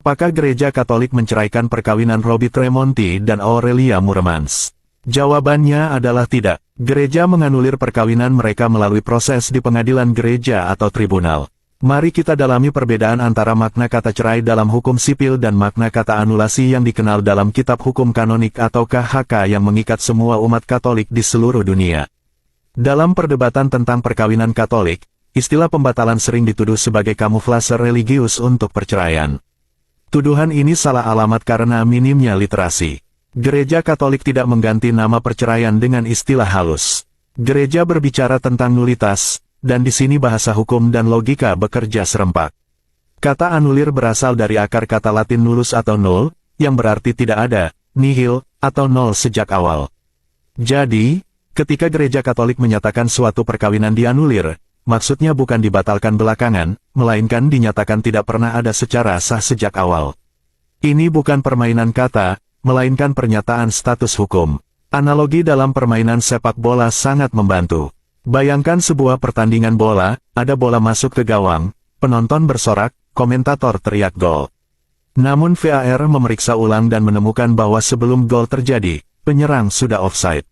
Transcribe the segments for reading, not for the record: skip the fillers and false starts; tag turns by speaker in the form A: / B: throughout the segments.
A: Apakah Gereja Katolik menceraikan perkawinan Robbie Tremonti dan Aurelia Muremans? Jawabannya adalah tidak. Gereja menganulir perkawinan mereka melalui proses di pengadilan gereja atau tribunal. Mari kita dalami perbedaan antara makna kata cerai dalam hukum sipil dan makna kata anulasi yang dikenal dalam kitab hukum kanonik atau KHK yang mengikat semua umat Katolik di seluruh dunia. Dalam perdebatan tentang perkawinan Katolik, istilah pembatalan sering dituduh sebagai kamuflase religius untuk perceraian. Tuduhan ini salah alamat karena minimnya literasi. Gereja Katolik tidak mengganti nama perceraian dengan istilah halus. Gereja berbicara tentang nulitas, dan di sini bahasa hukum dan logika bekerja serempak. Kata anulir berasal dari akar kata Latin nullus atau nol, yang berarti tidak ada, nihil, atau nol sejak awal. Jadi, ketika Gereja Katolik menyatakan suatu perkawinan dianulir, maksudnya bukan dibatalkan belakangan, melainkan dinyatakan tidak pernah ada secara sah sejak awal. Ini bukan permainan kata, melainkan pernyataan status hukum. Analogi dalam permainan sepak bola sangat membantu. Bayangkan sebuah pertandingan bola, ada bola masuk ke gawang, penonton bersorak, komentator teriak gol. Namun VAR memeriksa ulang dan menemukan bahwa sebelum gol terjadi, penyerang sudah offside.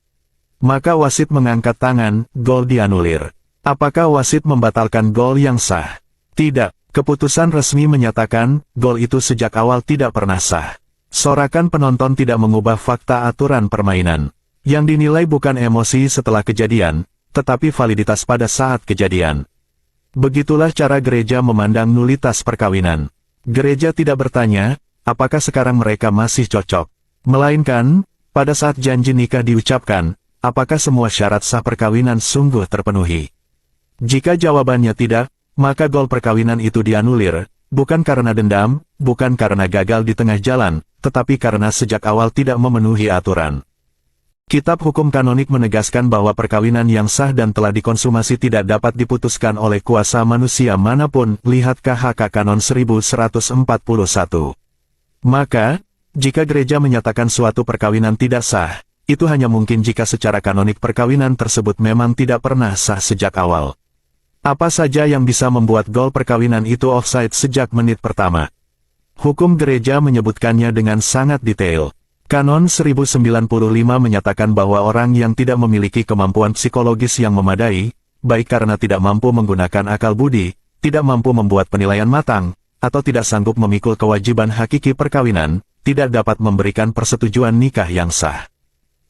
A: Maka wasit mengangkat tangan, gol dianulir. Apakah wasit membatalkan gol yang sah? Tidak. Keputusan resmi menyatakan, gol itu sejak awal tidak pernah sah. Sorakan penonton tidak mengubah fakta aturan permainan. Yang dinilai bukan emosi setelah kejadian, tetapi validitas pada saat kejadian. Begitulah cara gereja memandang nulitas perkawinan. Gereja tidak bertanya, apakah sekarang mereka masih cocok. Melainkan, pada saat janji nikah diucapkan, apakah semua syarat sah perkawinan sungguh terpenuhi. Jika jawabannya tidak, maka gol perkawinan itu dianulir, bukan karena dendam, bukan karena gagal di tengah jalan, tetapi karena sejak awal tidak memenuhi aturan. Kitab hukum kanonik menegaskan bahwa perkawinan yang sah dan telah dikonsumasi tidak dapat diputuskan oleh kuasa manusia manapun, lihat KHK Kanon 1141. Maka, jika gereja menyatakan suatu perkawinan tidak sah, itu hanya mungkin jika secara kanonik perkawinan tersebut memang tidak pernah sah sejak awal. Apa saja yang bisa membuat gol perkawinan itu offside sejak menit pertama? Hukum gereja menyebutkannya dengan sangat detail. Kanon 1095 menyatakan bahwa orang yang tidak memiliki kemampuan psikologis yang memadai, baik karena tidak mampu menggunakan akal budi, tidak mampu membuat penilaian matang, atau tidak sanggup memikul kewajiban hakiki perkawinan, tidak dapat memberikan persetujuan nikah yang sah.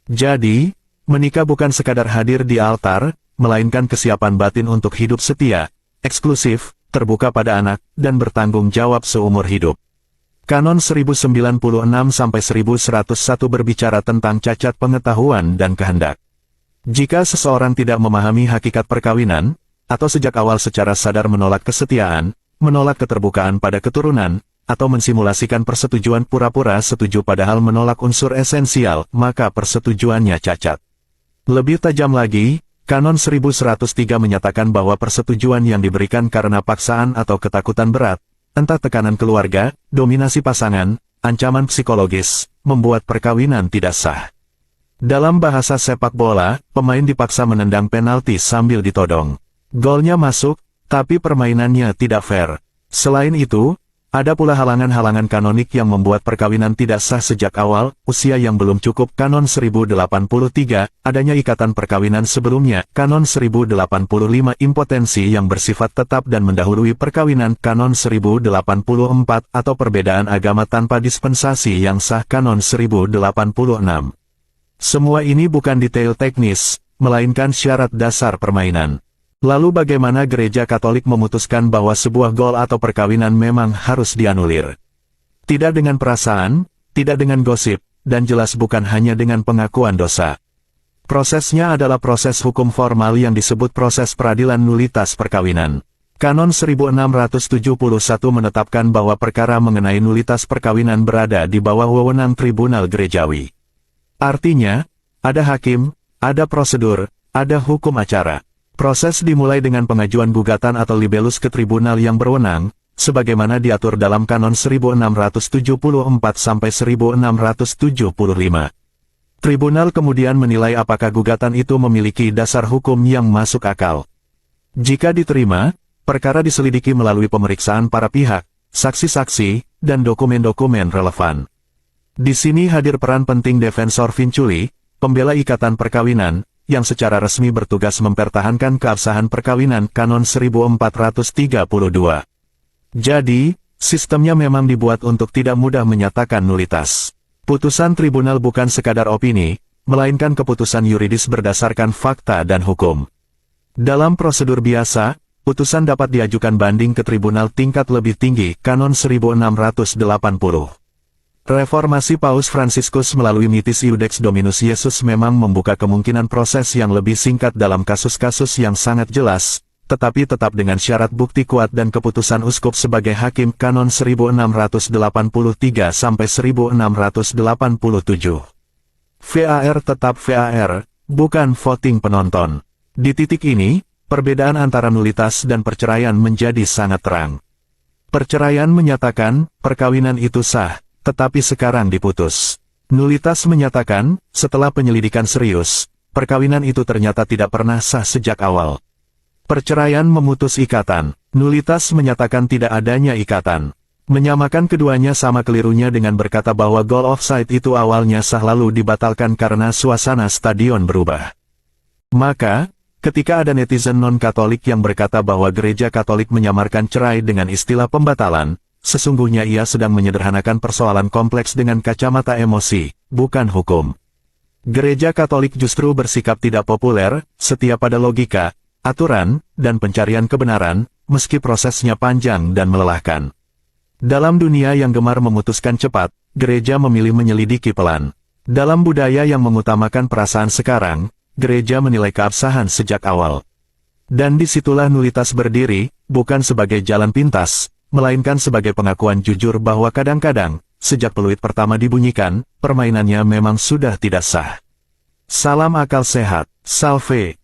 A: Jadi, menikah bukan sekadar hadir di altar, melainkan kesiapan batin untuk hidup setia, eksklusif, terbuka pada anak, dan bertanggung jawab seumur hidup. Kanon 1096-1101 berbicara tentang cacat pengetahuan dan kehendak. Jika seseorang tidak memahami hakikat perkawinan, atau sejak awal secara sadar menolak kesetiaan, menolak keterbukaan pada keturunan, atau mensimulasikan persetujuan pura-pura setuju padahal menolak unsur esensial, maka persetujuannya cacat. Lebih tajam lagi, Kanon 1103 menyatakan bahwa persetujuan yang diberikan karena paksaan atau ketakutan berat, entah tekanan keluarga, dominasi pasangan, ancaman psikologis, membuat perkawinan tidak sah. Dalam bahasa sepak bola, pemain dipaksa menendang penalti sambil ditodong. Golnya masuk, tapi permainannya tidak fair. Selain itu, ada pula halangan-halangan kanonik yang membuat perkawinan tidak sah sejak awal, usia yang belum cukup Kanon 1083, adanya ikatan perkawinan sebelumnya, Kanon 1085 impotensi yang bersifat tetap dan mendahului perkawinan, Kanon 1084 atau perbedaan agama tanpa dispensasi yang sah Kanon 1086. Semua ini bukan detail teknis, melainkan syarat dasar permainan. Lalu bagaimana Gereja Katolik memutuskan bahwa sebuah gol atau perkawinan memang harus dianulir? Tidak dengan perasaan, tidak dengan gosip, dan jelas bukan hanya dengan pengakuan dosa. Prosesnya adalah proses hukum formal yang disebut proses peradilan nulitas perkawinan. Kanon 1671 menetapkan bahwa perkara mengenai nulitas perkawinan berada di bawah wewenang tribunal gerejawi. Artinya, ada hakim, ada prosedur, ada hukum acara. Proses dimulai dengan pengajuan gugatan atau libellus ke tribunal yang berwenang, sebagaimana diatur dalam Kanon 1674-1675. Tribunal kemudian menilai apakah gugatan itu memiliki dasar hukum yang masuk akal. Jika diterima, perkara diselidiki melalui pemeriksaan para pihak, saksi-saksi, dan dokumen-dokumen relevan. Di sini hadir peran penting Defensor Vinculi, pembela ikatan perkawinan, yang secara resmi bertugas mempertahankan keabsahan perkawinan Kanon 1432. Jadi, sistemnya memang dibuat untuk tidak mudah menyatakan nulitas. Putusan tribunal bukan sekadar opini, melainkan keputusan yuridis berdasarkan fakta dan hukum. Dalam prosedur biasa, putusan dapat diajukan banding ke tribunal tingkat lebih tinggi, Kanon 1680. Reformasi Paus Fransiskus melalui Mitis Iudex Dominus Iesus memang membuka kemungkinan proses yang lebih singkat dalam kasus-kasus yang sangat jelas, tetapi tetap dengan syarat bukti kuat dan keputusan uskup sebagai hakim, Kanon 1683-1687. VAR tetap VAR, bukan voting penonton. Di titik ini, perbedaan antara nulitas dan perceraian menjadi sangat terang. Perceraian menyatakan, perkawinan itu sah, tetapi sekarang diputus. Nulitas menyatakan, setelah penyelidikan serius, perkawinan itu ternyata tidak pernah sah sejak awal. Perceraian memutus ikatan, nulitas menyatakan tidak adanya ikatan. Menyamakan keduanya sama kelirunya dengan berkata bahwa goal offside itu awalnya sah lalu dibatalkan karena suasana stadion berubah. Maka, ketika ada netizen non-Katolik yang berkata bahwa gereja Katolik menyamarkan cerai dengan istilah pembatalan, sesungguhnya ia sedang menyederhanakan persoalan kompleks dengan kacamata emosi, bukan hukum. Gereja Katolik justru bersikap tidak populer, setia pada logika, aturan, dan pencarian kebenaran, meski prosesnya panjang dan melelahkan. Dalam dunia yang gemar memutuskan cepat, gereja memilih menyelidiki pelan. Dalam budaya yang mengutamakan perasaan sekarang, gereja menilai keabsahan sejak awal. Dan disitulah nulitas berdiri, bukan sebagai jalan pintas, melainkan sebagai pengakuan jujur bahwa kadang-kadang, sejak peluit pertama dibunyikan, permainannya memang sudah tidak sah. Salam akal sehat, salve.